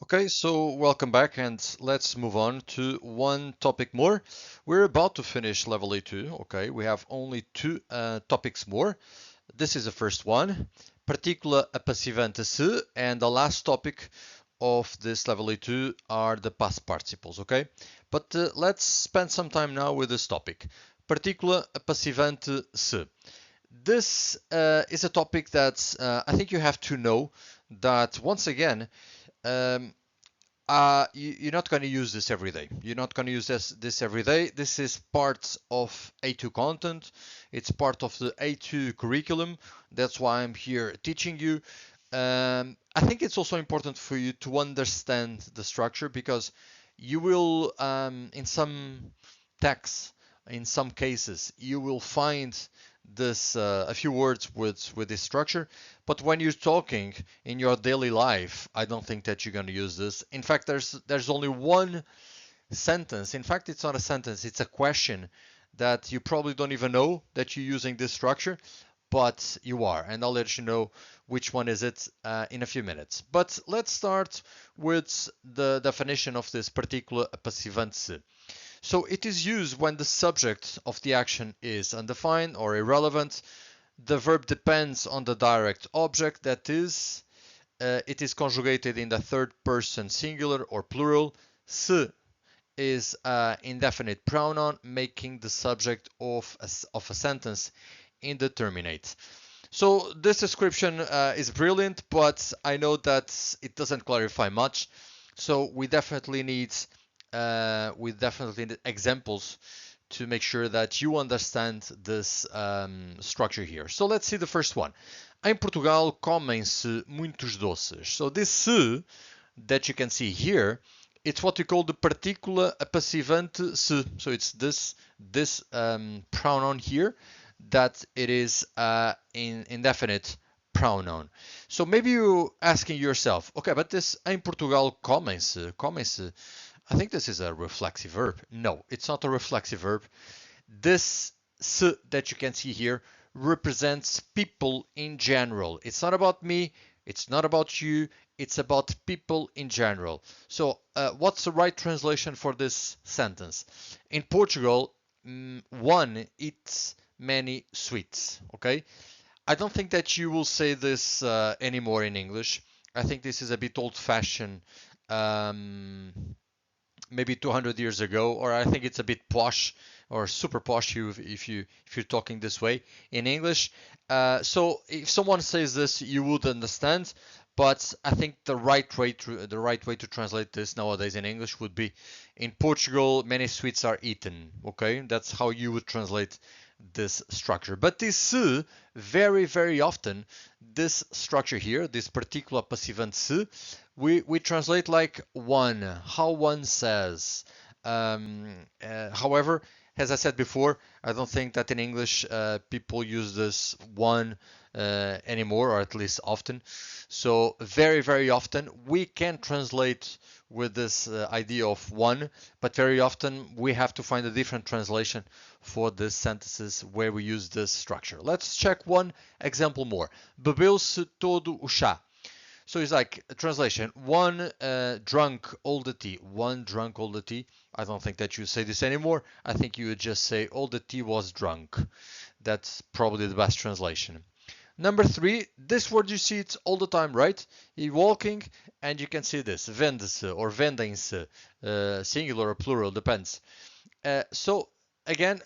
Okay, so welcome back and let's move on to one topic more. We're about to finish level A2. Okay, we have only two topics more. This is the first one, Particula Apassivante SE, and the last topic of this level A2 are the past participles. Okay, but let's spend some time now with this topic, Particula Apassivante SE. This is a topic that I think you have to know that once again. Um, you're not going to use this every day. You're not going to use this every day. This is part of A2 content. It's part of the A2 curriculum. That's why I'm here teaching you. I think it's also important for you to understand the structure because you will, in some texts, in some cases, you will find this a few words with this structure, but when you're talking in your daily life, I don't think that you're going to use this. In fact, there's only one sentence. In fact, it's not a sentence, it's a question that you probably don't even know that you're using this structure, but you are, and I'll let you know which one is it in a few minutes. But let's start with the definition of this Particula Apassivante SE. So it is used when the subject of the action is undefined or irrelevant. The verb depends on the direct object, that is, it is conjugated in the third person singular or plural. Se is an indefinite pronoun making the subject of a sentence indeterminate. So this description is brilliant, but I know that it doesn't clarify much. So we definitely need examples to make sure that you understand this structure here. So let's see the first one. Em Portugal comem-se muitos doces. So this se that you can see here, it's what we call the partícula apassivante se. So it's this pronoun here that it is in indefinite pronoun. So maybe you're asking yourself, okay, but this em Portugal comem-se, comem-se, I think this is a reflexive verb. No, it's not a reflexive verb. This s that you can see here represents people in general. It's not about me, it's not about you, it's about people in general. So what's the right translation for this sentence? In Portugal, one eats many sweets, okay? I don't think that you will say this anymore in English. I think this is a bit old-fashioned, maybe 200 years ago, or I think it's a bit posh or super posh if you're talking this way in English. So if someone says this, you would understand. But I think the right way to translate this nowadays in English would be, in Portugal, many sweets are eaten. Okay, that's how you would translate this structure. But this very often, this structure here, this Particula Apassivante se, we translate like one, how one says. However, as I said before, I don't think that in English people use this one anymore, or at least often. So very often we can translate with this idea of one, but very often we have to find a different translation for these sentences where we use this structure. Let's check one example more. Bebeu-se todo o chá. So it's like a translation. One drunk all the tea. One drunk all the tea. I don't think that you say this anymore. I think you would just say all the tea was drunk. That's probably the best translation. Number three, this word you see it all the time, right? You're walking and you can see this, vende-se or vendem-se, singular or plural, depends. So again,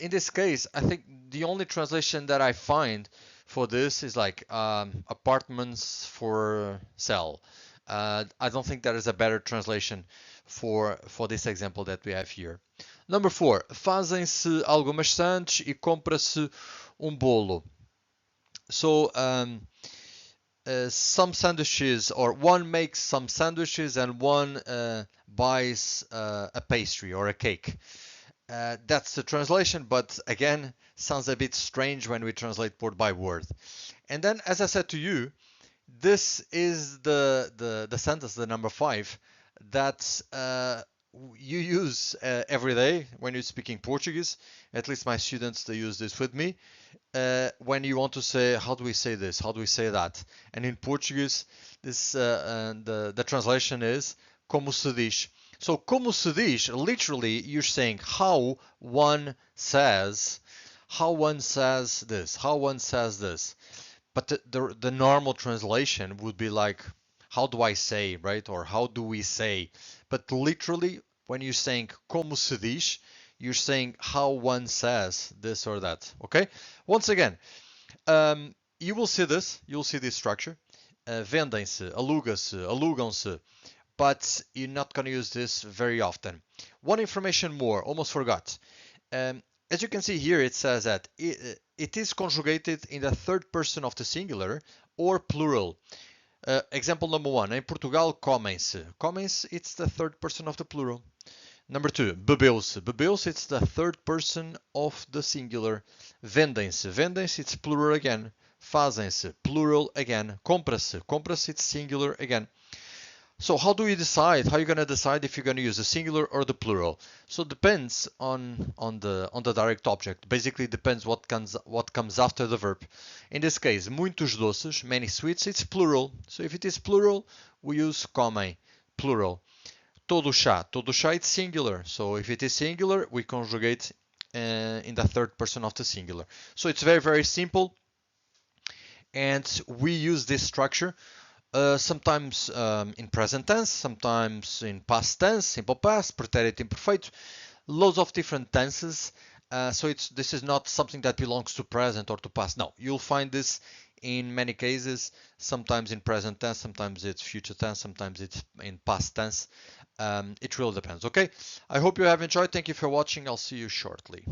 in this case, I think the only translation that I find for this is like apartments for sale. I don't think there is a better translation for this example that we have here. Number four, fazem-se algumas sandes e compra-se bolo. So some sandwiches, or one makes some sandwiches and one buys a pastry or a cake. That's the translation, but again, sounds a bit strange when we translate word by word. And then, as I said to you, this is the sentence, the number five, that you use every day when you're speaking Portuguese. At least my students, they use this with me. When you want to say, how do we say this? How do we say that? And in Portuguese, the translation is como se diz. So como se diz, literally, you're saying how one says this, how one says this. But the normal translation would be like, how do I say, right? Or how do we say? But literally, when you're saying como se diz, you're saying how one says this or that. Okay? Once again, you will see this. You'll see this structure. Vendem-se, aluga-se, alugam-se. But you're not going to use this very often. One information more, almost forgot. As you can see here, it says that it is conjugated in the third person of the singular or plural. Example number one, em Portugal, comem-se. Comem-se, it's the third person of the plural. Number two, bebeu-se. Bebeu-se, it's the third person of the singular. Vendem-se. Vendem-se, it's plural again. Fazem-se, plural again. Compra-se. Compra-se, it's singular again. So how do you decide? How are you going to decide if you're going to use the singular or the plural? So it depends on the direct object. Basically, it depends what comes after the verb. In this case, muitos doces, many sweets, it's plural. So if it is plural, we use comem, plural. Todo chá, it's singular. So if it is singular, we conjugate in the third person of the singular. So it's very, very simple. And we use this structure sometimes in present tense, sometimes in past tense, simple past, pretérito imperfeito, loads of different tenses. So this is not something that belongs to present or to past. No, you'll find this in many cases, sometimes in present tense, sometimes it's future tense, sometimes it's in past tense. It really depends. Okay, I hope you have enjoyed. Thank you for watching. I'll see you shortly.